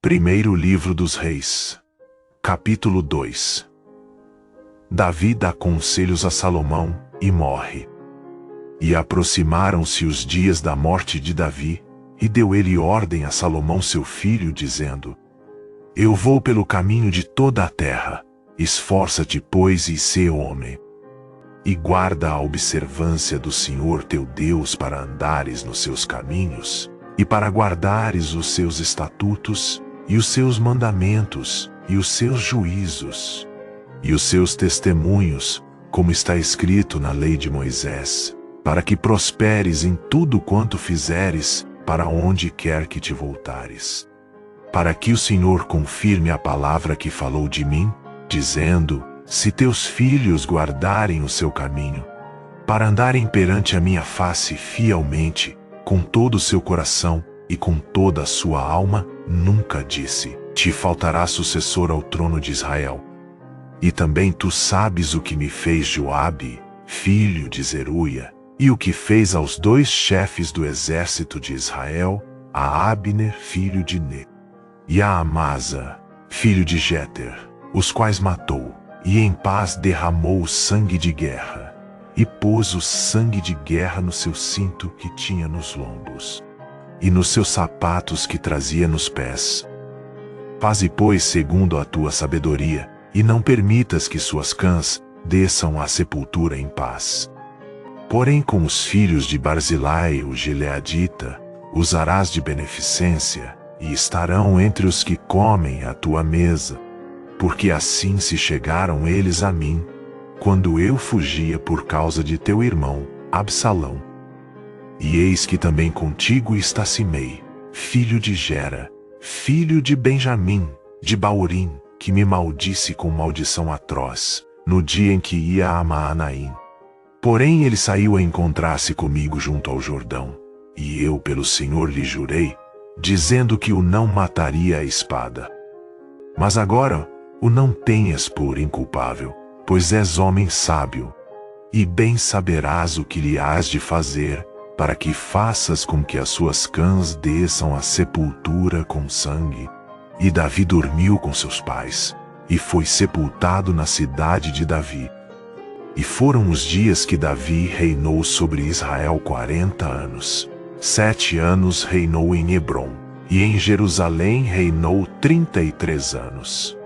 Primeiro livro dos Reis, capítulo 2. Davi dá conselhos a Salomão e morre. E aproximaram-se os dias da morte de Davi, e deu ele ordem a Salomão seu filho, dizendo: Eu vou pelo caminho de toda a terra, esforça-te, pois, e sê homem. E guarda a observância do Senhor teu Deus para andares nos seus caminhos, e para guardares os seus estatutos, e os seus mandamentos, e os seus juízos, e os seus testemunhos, como está escrito na lei de Moisés, para que prosperes em tudo quanto fizeres, para onde quer que te voltares. Para que o Senhor confirme a palavra que falou de mim, dizendo: Se teus filhos guardarem o seu caminho, para andarem perante a minha face fielmente, com todo o seu coração e com toda a sua alma, nunca disse: Te faltará sucessor ao trono de Israel. E também tu sabes o que me fez Joabe, filho de Zeruia, e o que fez aos dois chefes do exército de Israel, a Abner, filho de Ner, e a Amasa, filho de Jeter, os quais matou, e em paz derramou o sangue de guerra, e pôs o sangue de guerra no seu cinto que tinha nos lombos, e nos seus sapatos que trazia nos pés. Faze, pois, segundo a tua sabedoria, e não permitas que suas cãs desçam à sepultura em paz. Porém, com os filhos de Barzilai, o gileadita, usarás de beneficência, e estarão entre os que comem à tua mesa, porque assim se chegaram eles a mim, quando eu fugia por causa de teu irmão, Absalão. E eis que também contigo está Simei, filho de Gera, filho de Benjamim, de Baurim, que me maldisse com maldição atroz, no dia em que ia a Maanaim. Porém ele saiu a encontrar-se comigo junto ao Jordão, e eu pelo Senhor lhe jurei, dizendo que o não mataria a espada. Mas agora o não tenhas por inculpável, pois és homem sábio, e bem saberás o que lhe hás de fazer, para que faças com que as suas cãs desçam à sepultura com sangue. E Davi dormiu com seus pais, e foi sepultado na cidade de Davi. E foram os dias que Davi reinou sobre Israel 40 anos. 7 anos reinou em Hebrom, e em Jerusalém reinou 33 anos.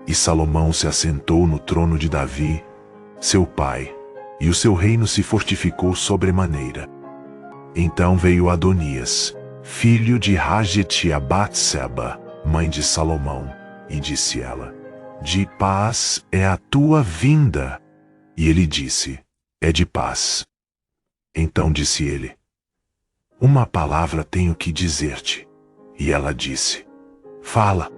E Salomão se assentou no trono de Davi, seu pai, e o seu reino se fortificou sobremaneira. Então veio Adonias, filho de Hagete, a Batseba, mãe de Salomão, e disse ela: De paz é a tua vinda. E ele disse: É de paz. Então disse ele: Uma palavra tenho que dizer-te. E ela disse: Fala.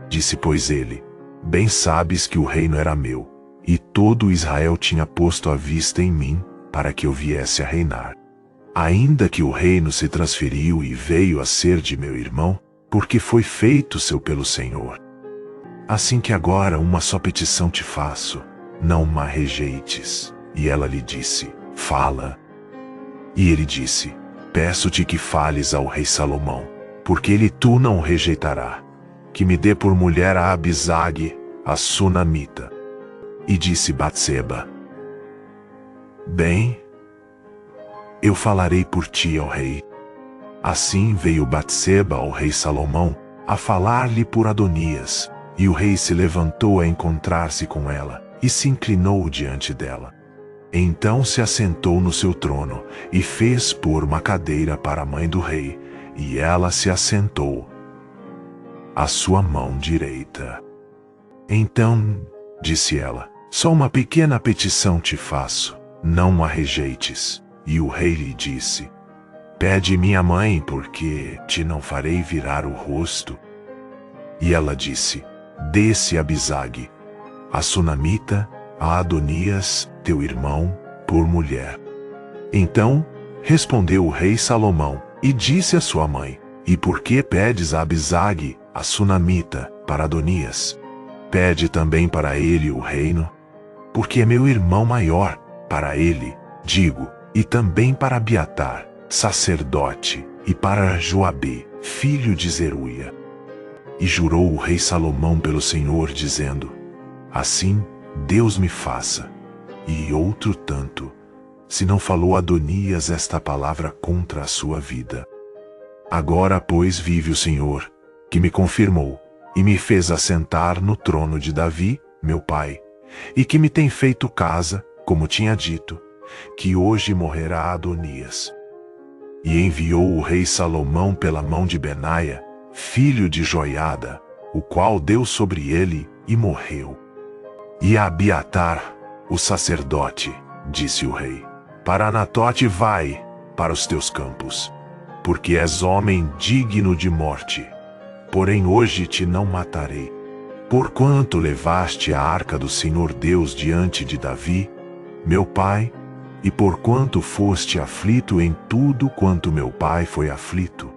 Disse, pois, ele: Bem sabes que o reino era meu, e todo Israel tinha posto a vista em mim, para que eu viesse a reinar. Ainda que o reino se transferiu e veio a ser de meu irmão, porque foi feito seu pelo Senhor. Assim que agora uma só petição te faço, não ma rejeites. E ela lhe disse: Fala. E ele disse: Peço-te que fales ao rei Salomão, porque ele tu não rejeitará, que me dê por mulher a Abisag, a Sunamita. E disse Batseba: Bem, eu falarei por ti ao rei. Assim veio Batseba ao rei Salomão, a falar-lhe por Adonias, e o rei se levantou a encontrar-se com ela, e se inclinou diante dela. Então se assentou no seu trono, e fez pôr uma cadeira para a mãe do rei, e ela se assentou à sua mão direita. Então, disse ela, só uma pequena petição te faço, não a rejeites. E o rei lhe disse: Pede minha mãe, porque te não farei virar o rosto. E ela disse: Dê-se Abisag, a Sunamita, a Adonias, teu irmão, por mulher. Então respondeu o rei Salomão, e disse à sua mãe: E por que pedes a Abisag, a Sunamita, para Adonias? Pede também para ele o reino, porque é meu irmão maior, para ele, digo, e também para Abiatar, sacerdote, e para Joabe, filho de Zeruia. E jurou o rei Salomão pelo Senhor, dizendo: assim Deus me faça, e outro tanto, se não falou Adonias esta palavra contra a sua vida. Agora, pois, vive o Senhor, que me confirmou, e me fez assentar no trono de Davi, meu pai, e que me tem feito casa, como tinha dito, que hoje morrerá Adonias. E enviou o rei Salomão pela mão de Benaia, filho de Joiada, o qual deu sobre ele e morreu. E a Abiatar, o sacerdote, disse o rei: para Anatote vai, para os teus campos, porque és homem digno de morte. Porém hoje te não matarei, porquanto levaste a arca do Senhor Deus diante de Davi, meu pai, e porquanto foste aflito em tudo quanto meu pai foi aflito.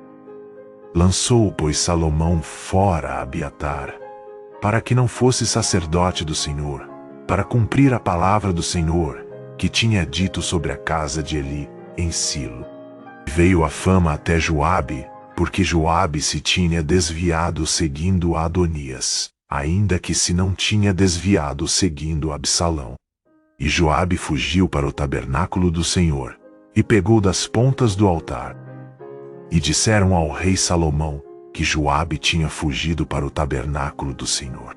Lançou, pois, Salomão fora Abiatar, para que não fosse sacerdote do Senhor, para cumprir a palavra do Senhor, que tinha dito sobre a casa de Eli, em Silo. Veio a fama até Joabe, porque Joabe se tinha desviado seguindo Adonias, ainda que se não tinha desviado seguindo Absalão. E Joabe fugiu para o tabernáculo do Senhor, e pegou das pontas do altar. E disseram ao rei Salomão que Joabe tinha fugido para o tabernáculo do Senhor.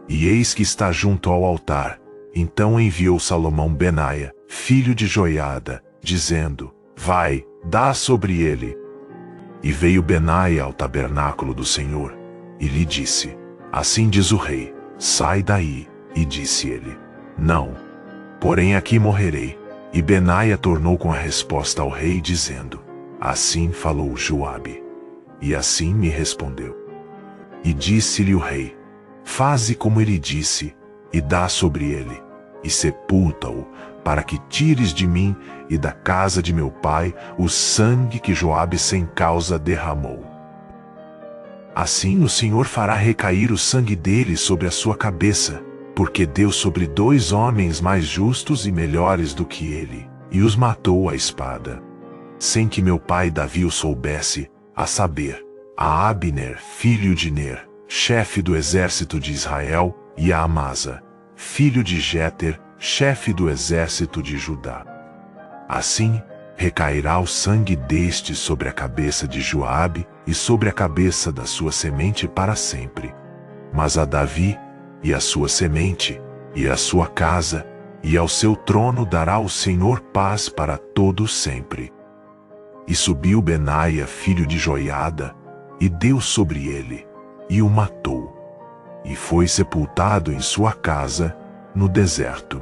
E eis que está junto ao altar. Então enviou Salomão Benaia, filho de Joiada, dizendo: vai, dá sobre ele. E veio Benaia ao tabernáculo do Senhor, e lhe disse: assim diz o rei, sai daí. E disse ele: não, porém aqui morrerei. E Benaia tornou com a resposta ao rei, dizendo: assim falou Joabe, e assim me respondeu. E disse-lhe o rei: faze como ele disse, e dá sobre ele, e sepulta-o, para que tires de mim e da casa de meu pai o sangue que Joabe sem causa derramou. Assim o Senhor fará recair o sangue dele sobre a sua cabeça, porque deu sobre 2 homens mais justos e melhores do que ele, e os matou à espada, sem que meu pai Davi o soubesse, a saber, a Abner, filho de Ner, chefe do exército de Israel, e a Amasa, filho de Jéter, chefe do exército de Judá. Assim, recairá o sangue deste sobre a cabeça de Joabe e sobre a cabeça da sua semente para sempre. Mas a Davi, e a sua semente, e a sua casa, e ao seu trono dará o Senhor paz para todo sempre. E subiu Benaia, filho de Joiada, e deu sobre ele, e o matou. E foi sepultado em sua casa, no deserto.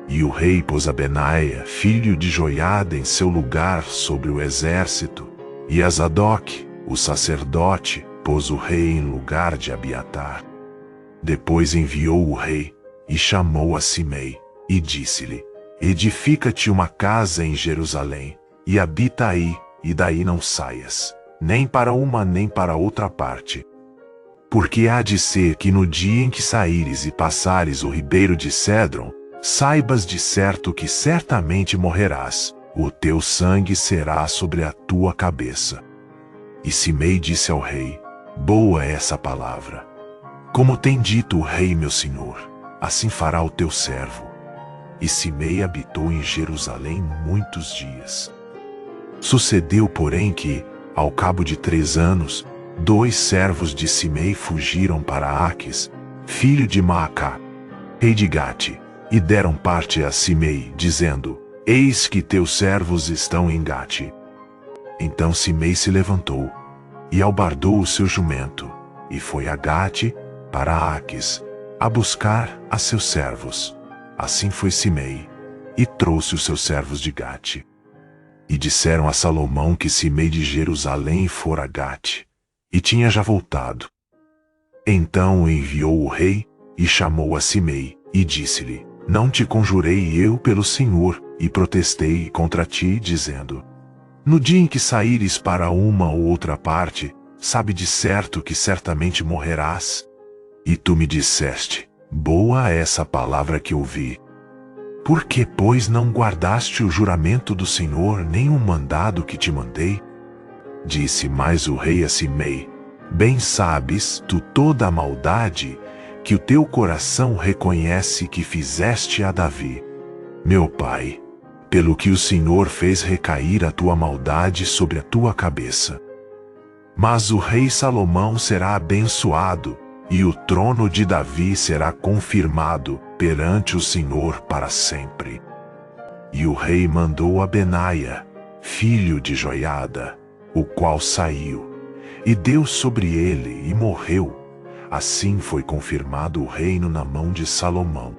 E o rei pôs a Benaia, filho de Joiada, em seu lugar sobre o exército, e a Zadok, o sacerdote, pôs o rei em lugar de Abiatar. Depois enviou o rei, e chamou a Simei, e disse-lhe: edifica-te uma casa em Jerusalém, e habita aí, e daí não saias, nem para uma nem para outra parte. Porque há de ser que no dia em que saíres e passares o ribeiro de Cédron, saibas de certo que certamente morrerás, o teu sangue será sobre a tua cabeça. E Simei disse ao rei: boa é essa palavra. Como tem dito o rei meu senhor, assim fará o teu servo. E Simei habitou em Jerusalém muitos dias. Sucedeu, porém, que, ao cabo de 3 anos, 2 servos de Simei fugiram para Aques, filho de Maacá, rei de Gate, e deram parte a Simei, dizendo: eis que teus servos estão em Gate. Então Simei se levantou, e albardou o seu jumento, e foi a Gate, para Aques, a buscar a seus servos. Assim foi Simei, e trouxe os seus servos de Gate. E disseram a Salomão que Simei de Jerusalém fora a Gate, e tinha já voltado. Então enviou o rei, e chamou a Simei, e disse-lhe: não te conjurei eu pelo Senhor, e protestei contra ti, dizendo: no dia em que saíres para uma ou outra parte, sabe de certo que certamente morrerás. E tu me disseste: boa é essa palavra que ouvi. Por que, pois, não guardaste o juramento do Senhor, nem o mandado que te mandei? Disse mais o rei a Simei: Bem sabes tu toda a maldade que o teu coração reconhece que fizeste a Davi, meu pai, pelo que o Senhor fez recair a tua maldade sobre a tua cabeça. Mas o rei Salomão será abençoado, e o trono de Davi será confirmado perante o Senhor para sempre. E o rei mandou a Benaia, filho de Joiada, o qual saiu, e deu sobre ele e morreu. Assim foi confirmado o reino na mão de Salomão.